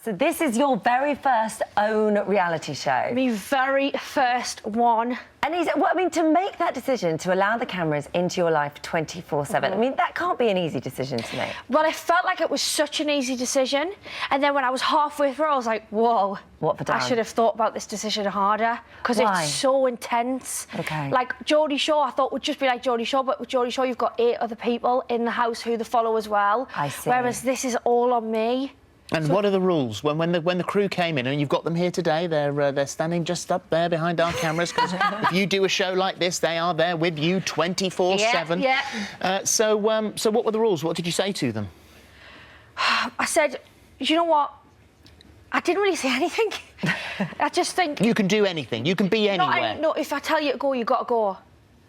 So this is your very first own reality show. My very first one. And well, I mean, to make that decision to allow the cameras into your life 24/7, I mean, that can't be an easy decision to make. Well, it felt like it was such an easy decision. And then when I was halfway through, I was like, whoa. What have I I done? should have thought about this decision harder. Because it's so intense. Okay. Like, Geordie Shore, I thought would just be like Geordie Shore, but with Geordie Shore, you've got 8 other people in the house who they follow as well. I see. Whereas this is all on me. And what are the rules when the crew came in, and you've got them here today? They're standing just up there behind our cameras, because if you do a show like this, they are there with you 24/7. Yeah. So what were the rules? What did you say to them? I said, you know what? I didn't really say anything. I just think... You can do anything. You can be anywhere. No, if I tell you to go, you got to go.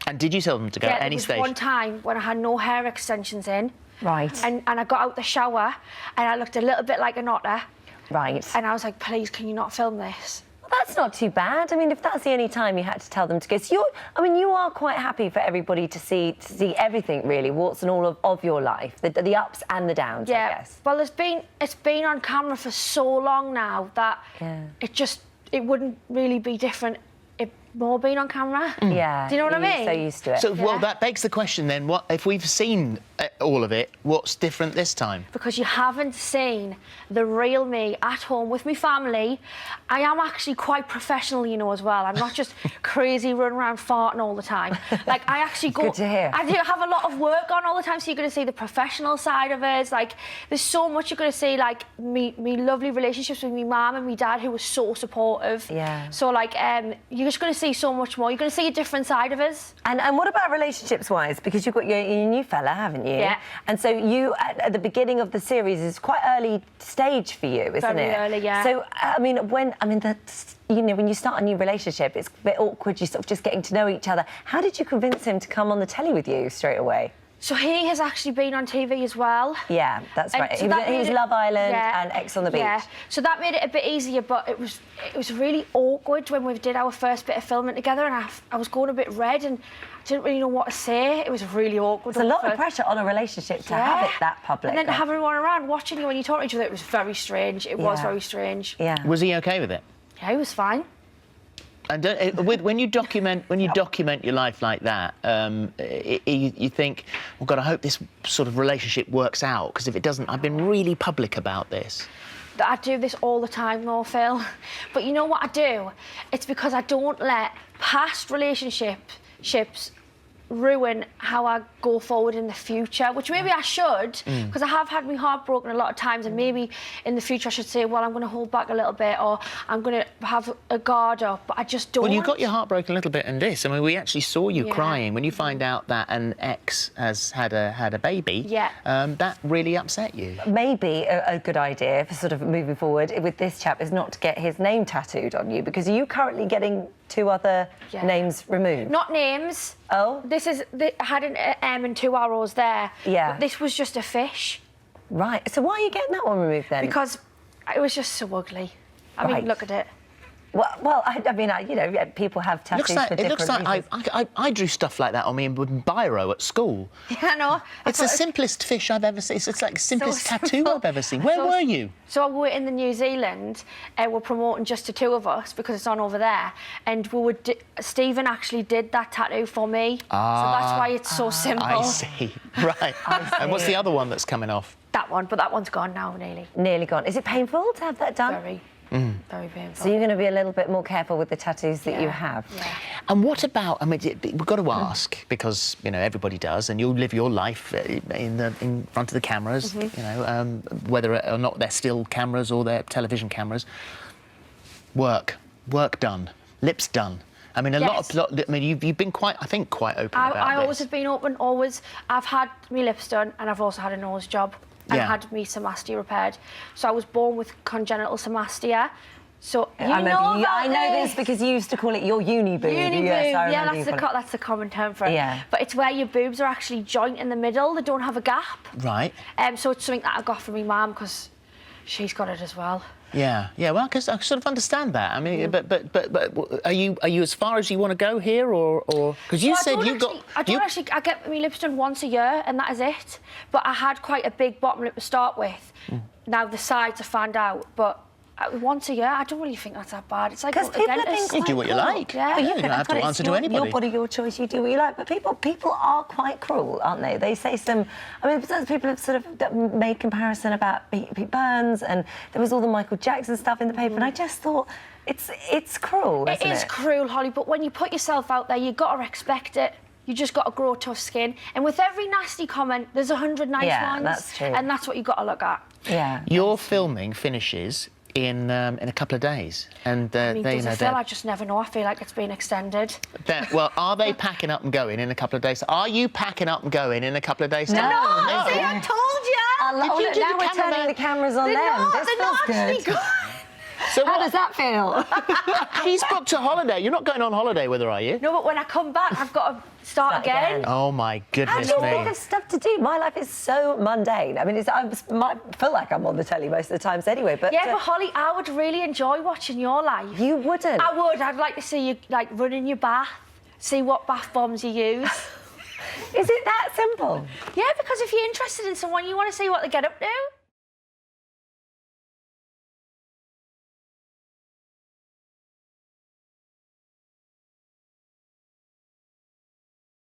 And did you tell them to go at any stage? There was one time when I had no hair extensions in. Right. And I got out the shower and I looked a little bit like an otter. Right. And I was like, please, can you not film this? Well, that's not too bad. I mean, if that's the only time you had to tell them to go, so you are quite happy for everybody to see everything, really, warts and all of your life, the ups and the downs, I guess. Well, it's been on camera for so long now that it wouldn't really be different if more being on camera. Yeah. Do you know what I mean? So used to it. So, well, that begs the question then, what if we've seen all of it, what's different this time? Because you haven't seen the real me at home with my family. I am actually quite professional, you know, as well. I'm not just crazy running around farting all the time. Like, I actually go... Good to hear. I do have a lot of work on all the time, so you're going to see the professional side of us. Like, there's so much you're going to see, like, me lovely relationships with my mum and my dad, who were so supportive. Yeah. So, like, you're just going to see so much more. You're going to see a different side of us. And what about relationships-wise? Because you've got your new fella, haven't you? Yeah. And so you, at the beginning of the series, is quite early stage for you, isn't it? Very early, yeah. So, when you start a new relationship, it's a bit awkward, you're sort of just getting to know each other. How did you convince him to come on the telly with you straight away? So he has actually been on TV as well. Yeah, that's right. So he was Love Island and X on the Beach. Yeah, so that made it a bit easier, but it was really awkward when we did our first bit of filming together, and I was going a bit red and I didn't really know what to say. It was really awkward. It's a lot of pressure on a relationship to have it that public. And then to have everyone around watching you when you talk to each other, it was very strange. It was very strange. Yeah. Was he okay with it? Yeah, he was fine. And when you document your life like that, you think, well, God, I hope this sort of relationship works out, because if it doesn't, I've been really public about this. I do this all the time, though, Phil. But you know what I do? It's because I don't let past relationships ruin how I go forward in the future, which maybe I should, because I have had my heart broken a lot of times, and maybe in the future I should say, well, I'm going to hold back a little bit, or I'm going to have a guard up, but I just don't. Well, you got your heart broken a little bit in this. I mean, we actually saw you crying when you find out that an ex has had a baby. Yeah. That really upset you. Maybe a good idea for sort of moving forward with this chap is not to get his name tattooed on you, because are you currently getting 2 other names removed? Not names. Oh? I had an M and 2 arrows there. Yeah. But this was just a fish. Right. So why are you getting that one removed then? Because it was just so ugly. I mean, look at it. Well, I mean, people have tattoos for different reasons. I drew stuff like that on me with biro at school. Yeah, I know. It's the simplest fish I've ever seen. It's like the simplest tattoo I've ever seen. Where were you? So we were in the New Zealand, we're promoting just the 2 of us because it's on over there, and Stephen actually did that tattoo for me. So that's why it's so simple. I see. Right. And what's the other one that's coming off? That one, but that one's gone now, nearly. Nearly gone. Is it painful to have that done? Very. Very painful. So you're going to be a little bit more careful with the tattoos that you have. Yeah. And what about? I mean, we've got to ask, because everybody does, and you'll live your life in front of the cameras. Whether or not they're still cameras or they're television cameras. Work done, lips done. I mean, you've been quite open about this. I always have been open. Always. I've had my lips done, and I've also had a nose job. And had me somastia repaired. So I was born with congenital somastia. So I know this because you used to call it your uni boob. Uni boob, yes, that's the common term for it. Yeah. But it's where your boobs are actually joint in the middle. They don't have a gap. Right. So it's something that I got from my mum, because she's got it as well. Yeah. Well, because I sort of understand that. I mean, but are you as far as you want to go here, or because you said you got? I get my lips done once a year, and that is it. But I had quite a big bottom lip to start with. Now the sides I found out, but once a year. I don't really think that's that bad. It's like Because going to people the dentist. think You do what you like. Yeah. You don't have to answer to anybody. Your body, your choice. You do what you like. But people are quite cruel, aren't they? They say some. I mean, people have sort of made comparison about Pete Burns, and there was all the Michael Jackson stuff in the paper, and I just thought it's cruel. It is cruel, Holly. But when you put yourself out there, you got to expect it. You just got to grow tough skin. And with every nasty comment, there's 100 nice ones. That's true. And that's what you've got to look at. Yeah. Your filming finishes in a couple of days, and I mean, does it feel? I just never know. I feel like it's been extended. Well, are they packing up and going in a couple of days? Are you packing up and going in a couple of days? No, see, I told you. Now we're turning the cameras on them. This feels good. So How does that feel? She's booked a holiday. You're not going on holiday with her, are you? No, but when I come back, I've got to start again. Oh my goodness I me! have stuff to do. My life is so mundane. I mean, I feel like I'm on the telly most of the times anyway. But yeah, but Holly, I would really enjoy watching your life. You wouldn't. I would. I'd like to see you like running your bath, see what bath bombs you use. Is it that simple? Yeah, because if you're interested in someone, you want to see what they get up to.